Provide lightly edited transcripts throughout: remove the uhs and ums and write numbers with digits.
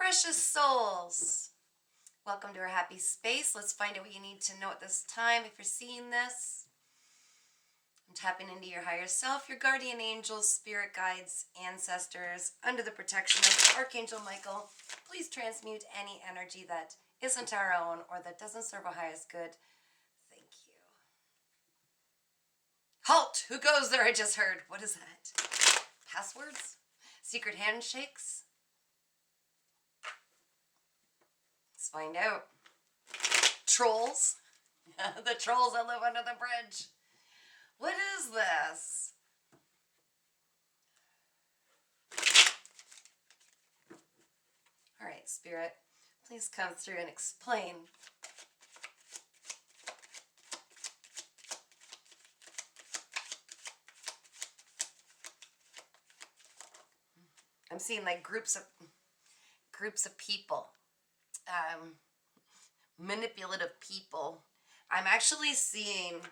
Precious souls, welcome to our happy space. Let's find out what you need to know at this time if you're seeing this. I'm tapping into your higher self, your guardian angels, spirit guides, ancestors, under the protection of Archangel Michael. Please transmute any energy that isn't our own or that doesn't serve our highest good. Thank you. Halt! Who goes there? I just heard. What is that? Passwords? Secret handshakes? Let's find out. Trolls? The trolls that live under the bridge. What is this? All right, Spirit, please come through and explain. I'm seeing like groups of people. Manipulative people. I'm actually seeing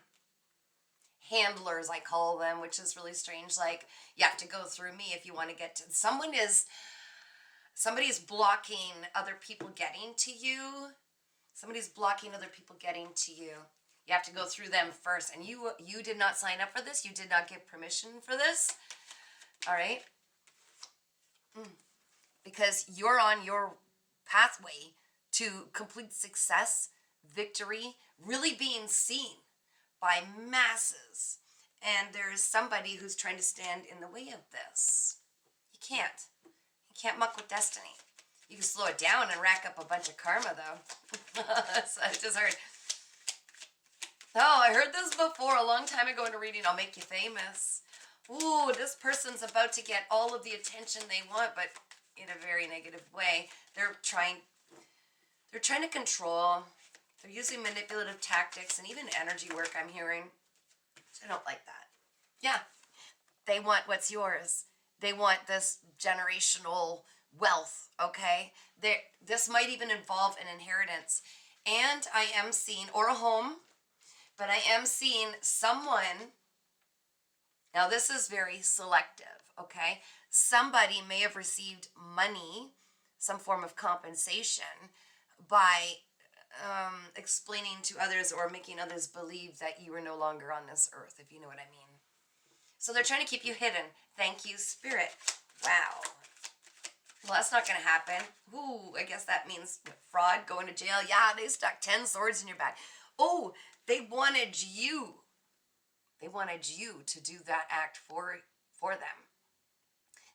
handlers, I call them, which is really strange. Like, you have to go through me if you want to get to somebody's blocking other people getting to you. Somebody's blocking other people getting to you. You have to go through them first, and you did not sign up for this. You did not give permission for this. All right, because you're on your pathway to complete success, victory, really being seen by masses. And there is somebody who's trying to stand in the way of this. You can't muck with destiny. You can slow it down and rack up a bunch of karma, though. So I just heard, oh, I heard this before a long time ago in a reading. I'll make you famous. Ooh, this person's about to get all of the attention they want, but in a very negative way. They're trying to control. They're using manipulative tactics and even energy work, I'm hearing. I don't like that. Yeah, they want what's yours. They want this generational wealth, okay? This might even involve an inheritance. And I am seeing, or a home, but I am seeing someone. Now, this is very selective, okay? Somebody may have received money, some form of compensation, by explaining to others or making others believe that you are no longer on this earth, if you know what I mean. So they're trying to keep you hidden. Thank you, Spirit. Wow. Well, that's not going to happen. Ooh, I guess that means fraud, going to jail. Yeah, they stuck 10 swords in your back. Oh, they wanted you. They wanted you to do that act for them.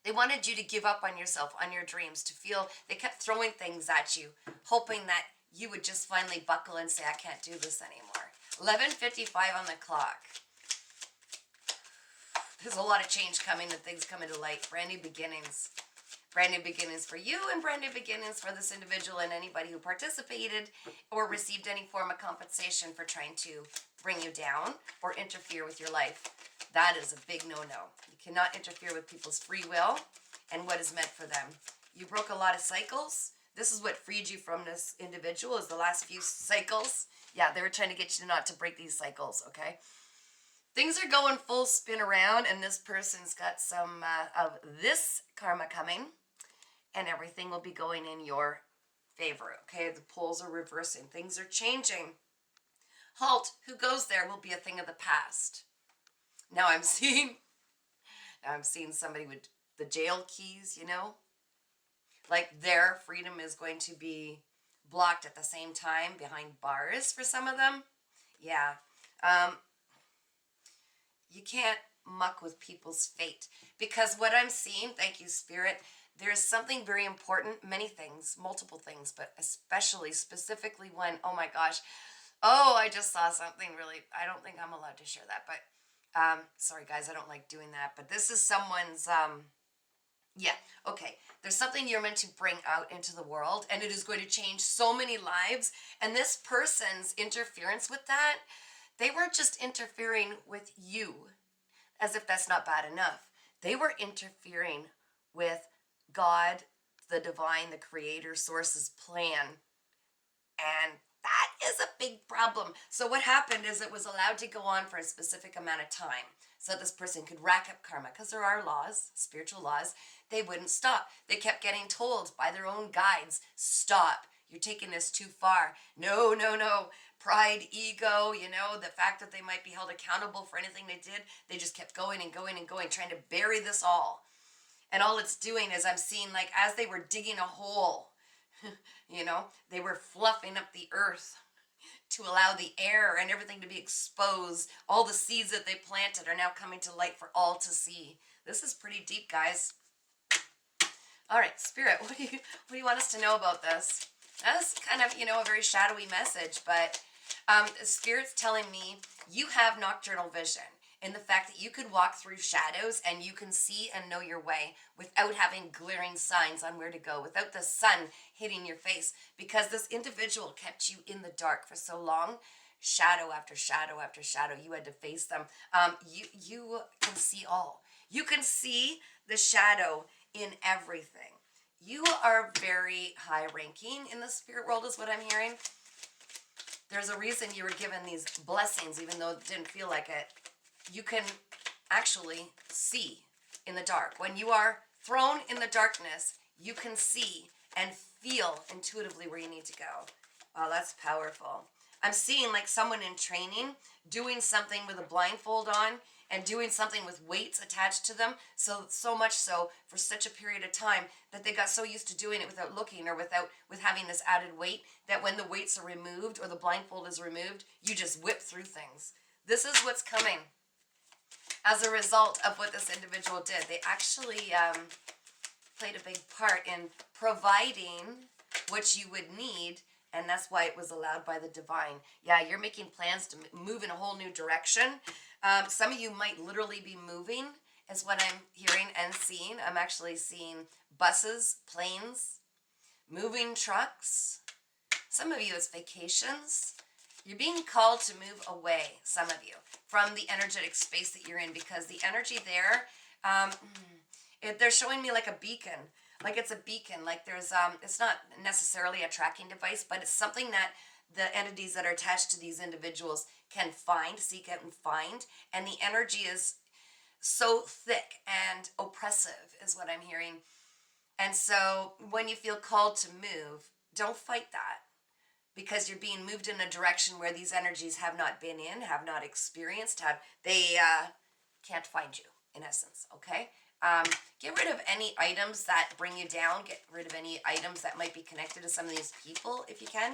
They wanted you to give up on yourself, on your dreams, to feel. They kept throwing things at you, hoping that you would just finally buckle and say, I can't do this anymore. 11:55 on the clock. There's a lot of change coming and things coming to light. Brand new beginnings. Brand new beginnings for you and brand new beginnings for this individual and anybody who participated or received any form of compensation for trying to bring you down or interfere with your life. That is a big no-no. You cannot interfere with people's free will and what is meant for them. You broke a lot of cycles. This is what freed you from this individual, is the last few cycles. Yeah, they were trying to get you not to break these cycles, okay? Things are going full spin around, and this person's got some of this karma coming, and everything will be going in your favor, okay? The poles are reversing. Things are changing. Halt, who goes there will be a thing of the past. Now I'm seeing somebody with the jail keys, you know? Like their freedom is going to be blocked at the same time behind bars for some of them. Yeah. You can't muck with people's fate, because what I'm seeing, thank you, Spirit, there's something very important, many things, multiple things, but especially, specifically one, oh my gosh. Oh, I just saw something really, I don't think I'm allowed to share that, but sorry guys, I don't like doing that, but this is someone's, yeah, okay. There's something you're meant to bring out into the world, and it is going to change so many lives. And this person's interference with that, they weren't just interfering with you, as if that's not bad enough. They were interfering with God, the divine, the creator, source's plan. And that is a big problem. So what happened is it was allowed to go on for a specific amount of time. so that this person could rack up karma, because there are laws, spiritual laws. They wouldn't stop. They kept getting told by their own guides, stop, you're taking this too far. No, no, no. Pride, ego, the fact that they might be held accountable for anything they did, they just kept going and going and going, trying to bury this all. And all it's doing is I'm seeing, like, as they were digging a hole, they were fluffing up the earth to allow the air and everything to be exposed. All the seeds that they planted are now coming to light for all to see. This is pretty deep, guys. All right, Spirit, what do you want us to know about this? That's kind of, a very shadowy message, but Spirit's telling me you have nocturnal vision in the fact that you could walk through shadows and you can see and know your way without having glaring signs on where to go, without the sun hitting your face, because this individual kept you in the dark for so long. Shadow after shadow after shadow, you had to face them. You can see all. You can see the shadow in everything. You are very high ranking in the spirit world is what I'm hearing. There's a reason you were given these blessings, even though it didn't feel like it. You can actually see in the dark. When you are thrown in the darkness, you can see and feel intuitively where you need to go. Wow, that's powerful. I'm seeing like someone in training doing something with a blindfold on and doing something with weights attached to them, so much so for such a period of time that they got so used to doing it without looking or with having this added weight that when the weights are removed or the blindfold is removed, you just whip through things. This is what's coming as a result of what this individual did. They actually played a big part in providing what you would need, and that's why it was allowed by the divine. Yeah, you're making plans to move in a whole new direction. Some of you might literally be moving, is what I'm hearing and seeing. I'm actually seeing buses, planes, moving trucks. Some of you, it's vacations. You're being called to move away, some of you, from the energetic space that you're in, because the energy there, they're showing me like a beacon. Like it's a beacon. Like there's, it's not necessarily a tracking device, but it's something that the entities that are attached to these individuals can find, seek out and find. And the energy is so thick and oppressive is what I'm hearing. And so when you feel called to move, don't fight that, because you're being moved in a direction where these energies have not been in, have not experienced, they can't find you, in essence, okay? Get rid of any items that bring you down. Get rid of any items that might be connected to some of these people, if you can.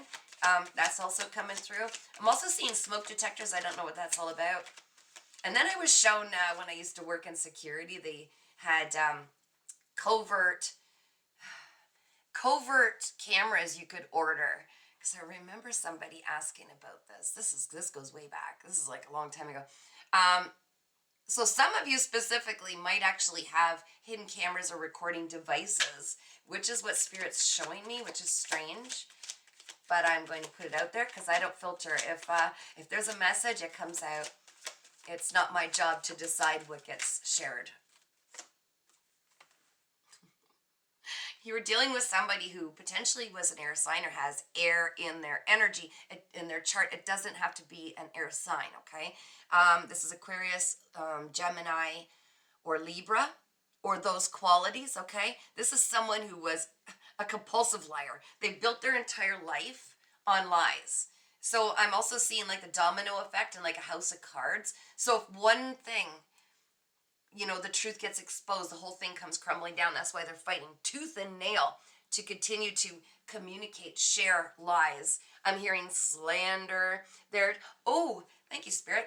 That's also coming through. I'm also seeing smoke detectors. I don't know what that's all about. And then I was shown when I used to work in security, they had covert cameras you could order. Because I remember somebody asking about this. This goes way back. This is like a long time ago. So some of you specifically might actually have hidden cameras or recording devices, which is what Spirit's showing me, which is strange. But I'm going to put it out there because I don't filter. If there's a message, it comes out. It's not my job to decide what gets shared. You were dealing with somebody who potentially was an air sign or has air in their energy, in their chart. It doesn't have to be an air sign, okay? This is Aquarius, Gemini, or Libra, or those qualities, okay? This is someone who was a compulsive liar. They built their entire life on lies. So I'm also seeing like the domino effect and like a house of cards. So if one thing, the truth gets exposed, the whole thing comes crumbling down. That's why they're fighting tooth and nail to continue to communicate, share lies. I'm hearing slander. Thank you, Spirit.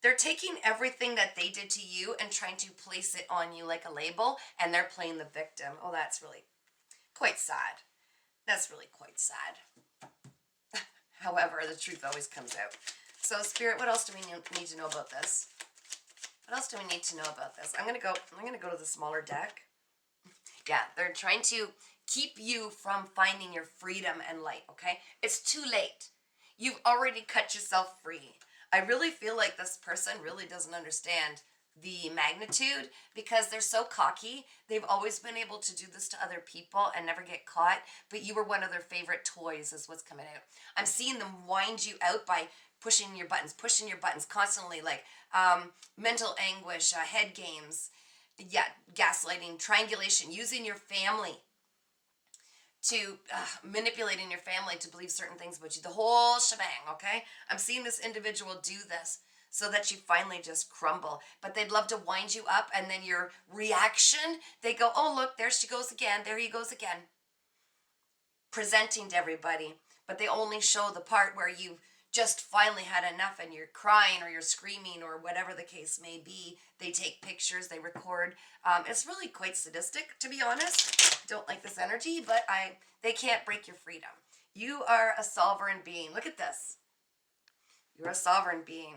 They're taking everything that they did to you and trying to place it on you like a label, and they're playing the victim. Oh, that's really quite sad. That's really quite sad. However, the truth always comes out. So, Spirit, what else do we need to know about this? What else do we need to know about this? I'm gonna go to the smaller deck. Yeah, they're trying to keep you from finding your freedom and light, okay? It's too late. You've already cut yourself free. I really feel like this person really doesn't understand the magnitude because they're so cocky. They've always been able to do this to other people and never get caught, but you were one of their favorite toys is what's coming out. I'm seeing them wind you out by pushing your buttons constantly, like mental anguish, head games, yeah, gaslighting, triangulation, using your family to manipulating your family to believe certain things about you, the whole shebang, okay? I'm seeing this individual do this so that you finally just crumble. But they'd love to wind you up, and then your reaction, they go, oh, look, there she goes again. There he goes again. Presenting to everybody. But they only show the part where you just finally had enough and you're crying or you're screaming or whatever the case may be. They take pictures, they record. It's really quite sadistic, to be honest. I don't like this energy, but they can't break your freedom. You are a sovereign being. Look at this. You're a sovereign being.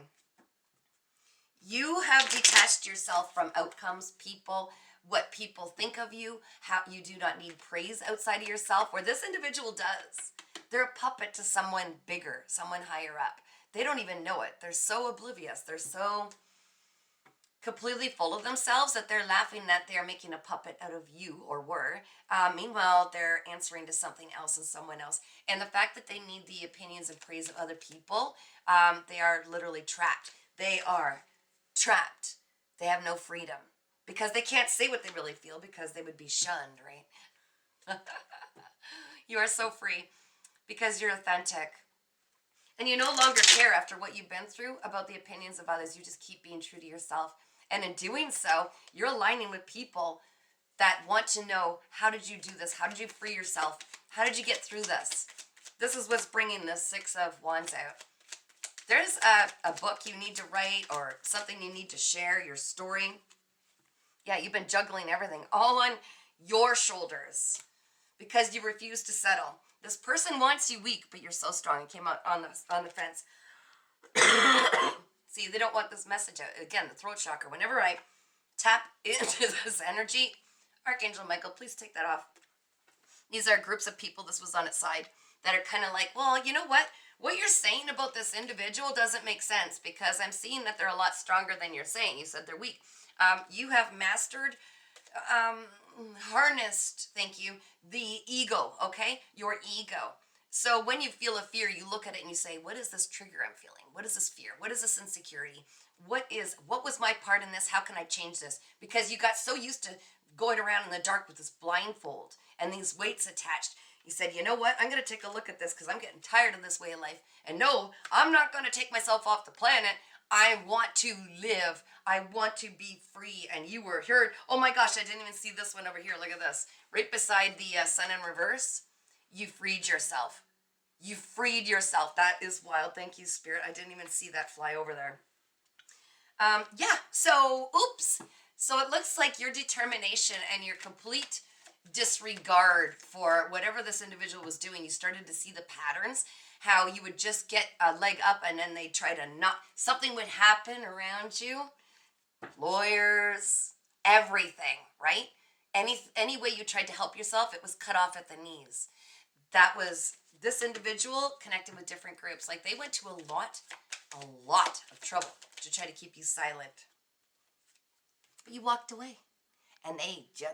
You have detached yourself from outcomes, people, what people think of you, how you do not need praise outside of yourself, where this individual does. They're a puppet to someone bigger, someone higher up. They don't even know it. They're so oblivious. They're so completely full of themselves that they're laughing that they're making a puppet out of you, or were. Meanwhile, they're answering to something else and someone else. And the fact that they need the opinions and praise of other people, they are literally trapped. They are trapped. They have no freedom because they can't say what they really feel because they would be shunned, right? You are so free because you're authentic. And you no longer care after what you've been through about the opinions of others. You just keep being true to yourself. And in doing so, you're aligning with people that want to know, how did you do this? How did you free yourself? How did you get through this? This is what's bringing the Six of Wands out. There's a book you need to write or something you need to share, your story. Yeah, you've been juggling everything all on your shoulders because you refuse to settle. This person wants you weak, but you're so strong. It came out on the fence. See, they don't want this message out. Again, the throat chakra. Whenever I tap into this energy, Archangel Michael, please take that off. These are groups of people, this was on its side, that are kind of like, well, you know what? What you're saying about this individual doesn't make sense because I'm seeing that they're a lot stronger than you're saying. You said they're weak. You have mastered, harnessed, thank you, the ego, okay? Your ego. So when you feel a fear, you look at it and you say, what is this trigger I'm feeling? What is this fear? What is this insecurity? What was my part in this? How can I change this? Because you got so used to going around in the dark with this blindfold and these weights attached. You said, you know what? I'm going to take a look at this because I'm getting tired of this way of life. And no, I'm not going to take myself off the planet. I want to live. I want to be free. And you were here. Oh my gosh, I didn't even see this one over here. Look at this. Right beside the sun in reverse. You freed yourself. You freed yourself. That is wild. Thank you, Spirit. I didn't even see that fly over there. Yeah, so, oops. So it looks like your determination and your complete disregard for whatever this individual was doing, you started to see the patterns, how you would just get a leg up and then they'd try to not, something would happen around you. Lawyers, everything, right? Any way you tried to help yourself, it was cut off at the knees. That was this individual connected with different groups. Like they went to a lot of trouble to try to keep you silent. But you walked away. And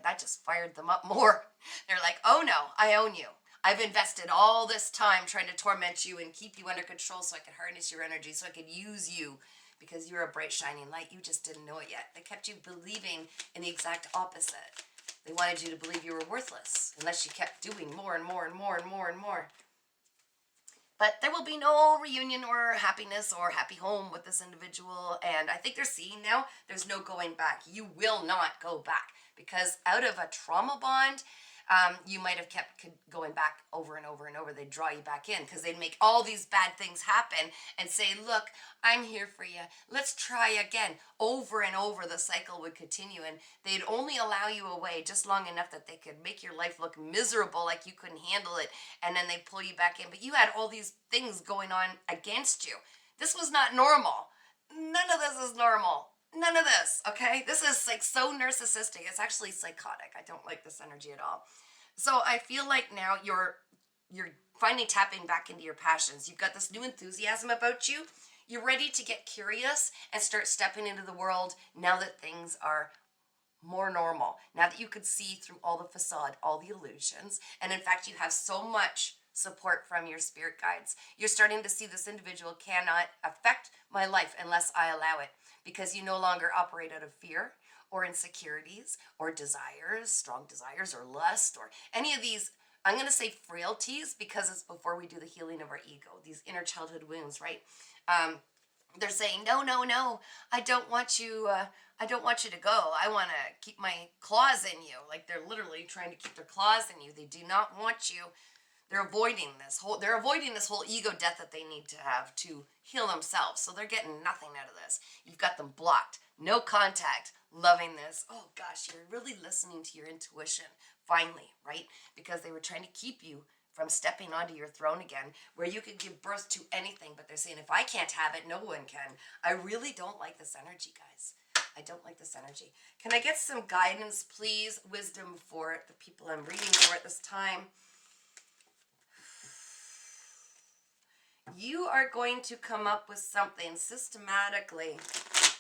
that just fired them up more. They're like, oh no, I own you. I've invested all this time trying to torment you and keep you under control so I could harness your energy, so I could use you because you're a bright, shining light. You just didn't know it yet. They kept you believing in the exact opposite. They wanted you to believe you were worthless unless you kept doing more and more and more and more and more. But there will be no reunion or happiness or happy home with this individual. And I think they're seeing now there's no going back. You will not go back because out of a trauma bond, you might have kept going back over and over and over. They'd draw you back in because they'd make all these bad things happen and say, look, I'm here for you. Let's try again. Over and over, the cycle would continue. And they'd only allow you away just long enough that they could make your life look miserable, like you couldn't handle it. And then they'd pull you back in. But you had all these things going on against you. This was not normal. None of this is normal. None of this, okay? This is like so narcissistic. It's actually psychotic. I don't like this energy at all. So I feel like now you're finally tapping back into your passions. You've got this new enthusiasm about you. You're ready to get curious and start stepping into the world now that things are more normal. Now that you could see through all the facade, all the illusions. And in fact, you have so much support from your spirit guides. You're starting to see this individual cannot affect my life unless I allow it, because you no longer operate out of fear or insecurities or desires, strong desires or lust or any of these. I'm going to say frailties because it's before we do the healing of our ego, these inner childhood wounds, right? Um, they're saying, no, no, no, I don't want you. I don't want you to go. I want to keep my claws in you. Like they're literally trying to keep their claws in you. They do not want you. They're avoiding this whole. They're avoiding this whole ego death that they need to have to heal themselves. So they're getting nothing out of this. You've got them blocked. No contact. Loving this. Oh gosh, you're really listening to your intuition. Finally, right? Because they were trying to keep you from stepping onto your throne again, where you could give birth to anything. But they're saying, if I can't have it, no one can. I really don't like this energy, guys. I don't like this energy. Can I get some guidance, please? Wisdom for the people I'm reading for at this time. You are going to come up with something systematically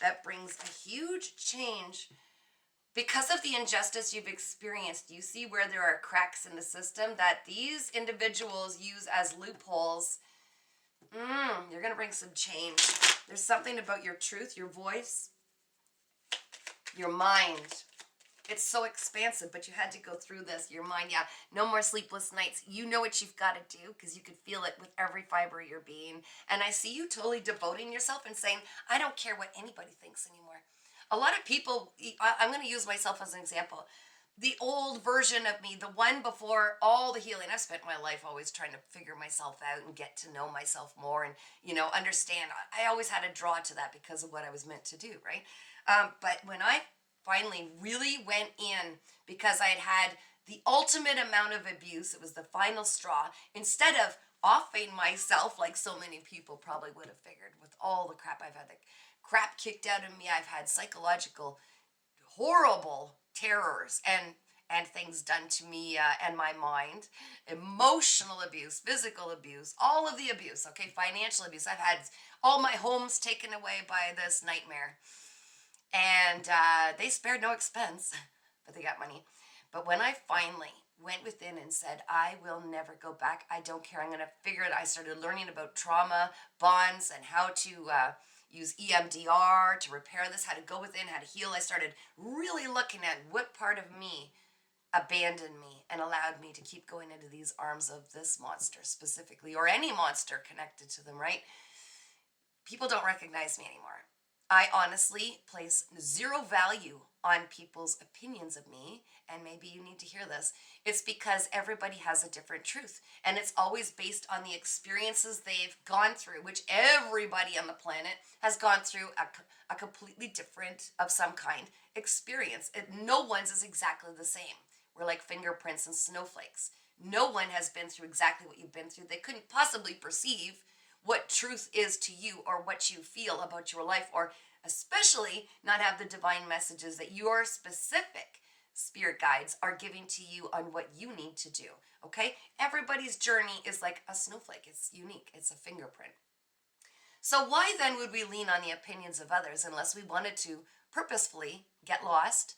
that brings a huge change. Because of the injustice you've experienced, you see where there are cracks in the system that these individuals use as loopholes. You're going to bring some change. There's something about your truth, your voice, your mind. It's so expansive, but you had to go through this. Your mind, yeah, no more sleepless nights. You know what you've got to do because you could feel it with every fiber of your being. And I see you totally devoting yourself and saying, I don't care what anybody thinks anymore. A lot of people, I'm going to use myself as an example. The old version of me, the one before all the healing, I've spent my life always trying to figure myself out and get to know myself more and, understand. I always had to draw to that because of what I was meant to do, right? But when I finally really went in, because I had the ultimate amount of abuse, it was the final straw, instead of offing myself like so many people probably would have figured with all the crap I've had, the crap kicked out of me. I've had psychological horrible terrors and things done to me and my mind, emotional abuse, physical abuse, all of the abuse, okay, financial abuse. I've had all my homes taken away by this nightmare. And they spared no expense, but they got money. But when I finally went within and said, I will never go back, I don't care, I'm going to figure it. I started learning about trauma bonds and how to use EMDR to repair this, how to go within, how to heal. I started really looking at what part of me abandoned me and allowed me to keep going into these arms of this monster specifically, or any monster connected to them, right? People don't recognize me anymore. I honestly place zero value on people's opinions of me, and maybe you need to hear this. It's because everybody has a different truth, and it's always based on the experiences they've gone through, which everybody on the planet has gone through a completely different, of some kind, experience. No one's is exactly the same. We're like fingerprints and snowflakes. No one has been through exactly what you've been through. They couldn't possibly perceive what truth is to you or what you feel about your life, or especially not have the divine messages that your specific spirit guides are giving to you on what you need to do. Okay? Everybody's journey is like a snowflake. It's unique. It's a fingerprint. So why then would we lean on the opinions of others unless we wanted to purposefully get lost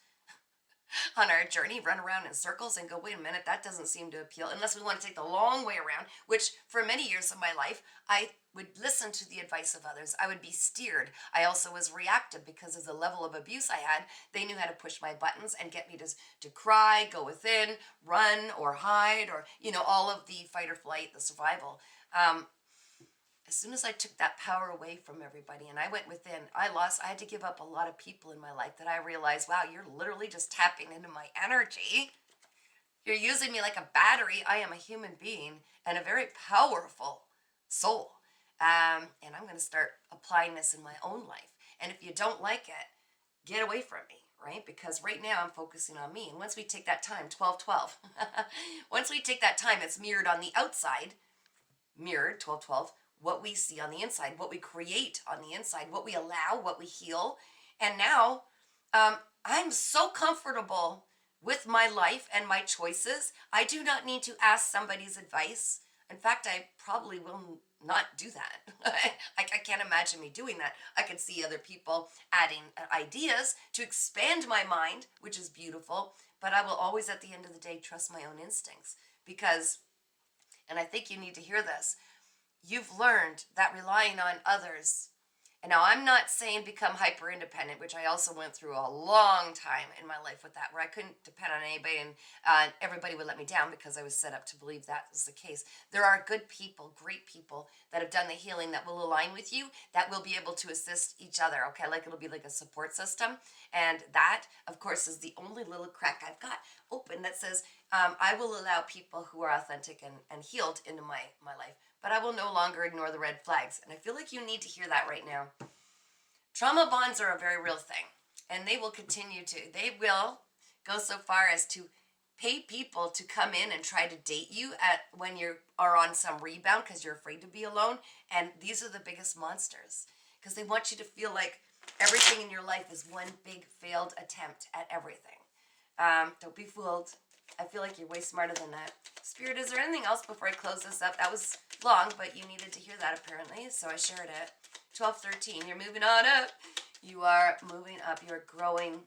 on our journey, run around in circles and go, wait a minute, that doesn't seem to appeal, unless we want to take the long way around, which for many years of my life, I would listen to the advice of others. I would be steered. I also was reactive because of the level of abuse I had. They knew how to push my buttons and get me to cry, go within, run or hide, or, all of the fight or flight, the survival. As soon as I took that power away from everybody and I went within, I had to give up a lot of people in my life that I realized, wow, you're literally just tapping into my energy. You're using me like a battery. I am a human being and a very powerful soul. And I'm going to start applying this in my own life. And if you don't like it, get away from me, right? Because right now I'm focusing on me. And once we take that time, 12-12, once we take that time, it's mirrored on the outside, mirrored, 12-12, what we see on the inside, what we create on the inside, what we allow, what we heal. And now I'm so comfortable with my life and my choices. I do not need to ask somebody's advice. In fact, I probably will not do that. I can't imagine me doing that. I could see other people adding ideas to expand my mind, which is beautiful. But I will always, at the end of the day, trust my own instincts, because And I think you need to hear this. You've learned that relying on others, and now I'm not saying become hyper independent, which I also went through a long time in my life with that, where I couldn't depend on anybody, and everybody would let me down because I was set up to believe that was the case. There are good people, great people that have done the healing that will align with you, that will be able to assist each other, okay? Like it'll be like a support system. And that, of course, is the only little crack I've got open that says, I will allow people who are authentic and healed into my life, but I will no longer ignore the red flags. And I feel like you need to hear that right now. Trauma bonds are a very real thing, and they will continue to. They will go so far as to pay people to come in and try to date you at when you are on some rebound because you're afraid to be alone. And these are the biggest monsters because they want you to feel like everything in your life is one big failed attempt at everything. Don't be fooled. I feel like you're way smarter than that. Spirit, is there anything else before I close this up? That was long, but you needed to hear that apparently, so I shared it. 12:13, you're moving on up. You are moving up. You're growing.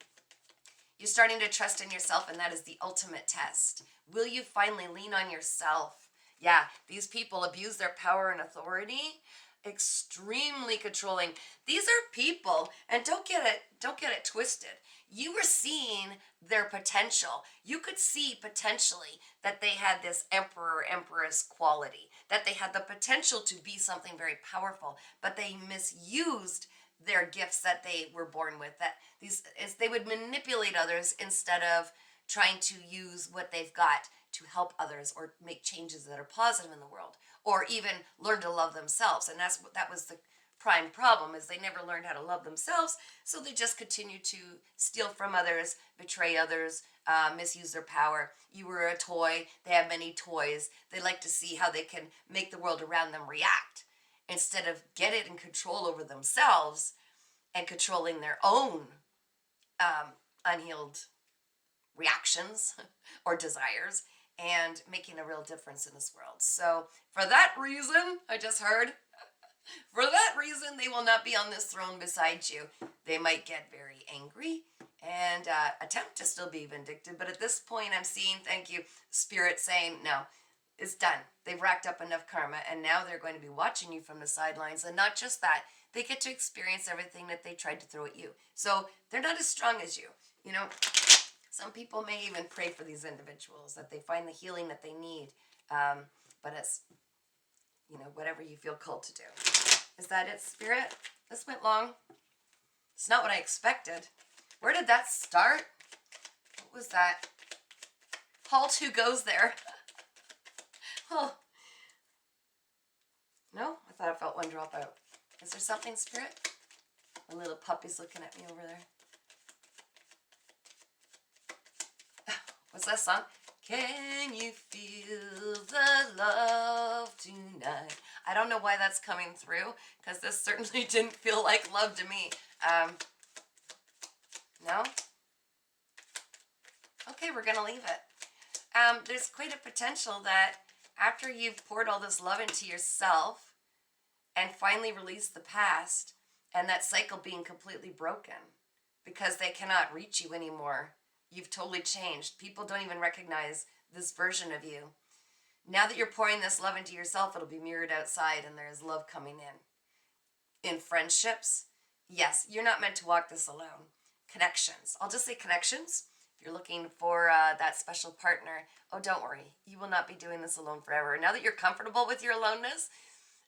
You're starting to trust in yourself, and that is the ultimate test. Will you finally lean on yourself? Yeah, these people abuse their power and authority. Extremely controlling. These are people, and don't get it twisted. You were seeing their potential. You could see potentially that they had this emperor empress quality, that they had the potential to be something very powerful, but they misused their gifts that they were born with. That these is they would manipulate others instead of trying to use what they've got to help others or make changes that are positive in the world, or even learn to love themselves. And that was the prime problem, is they never learned how to love themselves, so they just continue to steal from others, betray others, misuse their power. You were a toy. They have many toys. They like to see how they can make the world around them react instead of get it in control over themselves and controlling their own unhealed reactions or desires and making a real difference in this world. So for that reason, I just heard, for that reason, they will not be on this throne beside you. They might get very angry and attempt to still be vindictive, but at this point I'm seeing, thank you, Spirit, saying, no, it's done. They've racked up enough karma, and now they're going to be watching you from the sidelines. And not just that, they get to experience everything that they tried to throw at you. So they're not as strong as you. You know, some people may even pray for these individuals, that they find the healing that they need. But it's, you know, whatever you feel called to do. Is that it, Spirit? This went long. It's not what I expected. Where did that start? What was that? Halt, who goes there? Oh. No? I thought I felt one drop out. Is there something, Spirit? A little puppy's looking at me over there. What's that song? Can you feel the love tonight? I don't know why that's coming through, because this certainly didn't feel like love to me. No? Okay, we're going to leave it. There's quite a potential that after you've poured all this love into yourself and finally released the past, and that cycle being completely broken because they cannot reach you anymore, you've totally changed. People don't even recognize this version of you. Now that you're pouring this love into yourself, it'll be mirrored outside, and there is love coming in. In friendships, yes, you're not meant to walk this alone. Connections. I'll just say connections. If you're looking for that special partner, oh, don't worry. You will not be doing this alone forever. Now that you're comfortable with your aloneness,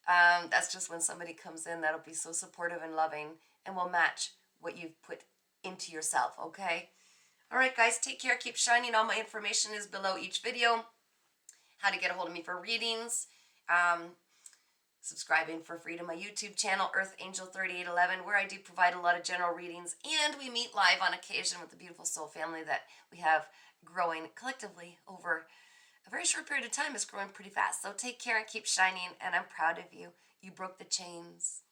that's just when somebody comes in that'll be so supportive and loving and will match what you've put into yourself, okay? All right, guys, take care. Keep shining. All my information is below each video. How to get a hold of me for readings. Subscribing for free to my YouTube channel, Earth Angel 3811, where I do provide a lot of general readings, and we meet live on occasion with the beautiful soul family that we have growing collectively over a very short period of time. It's growing pretty fast. So take care and keep shining, and I'm proud of you. You broke the chains.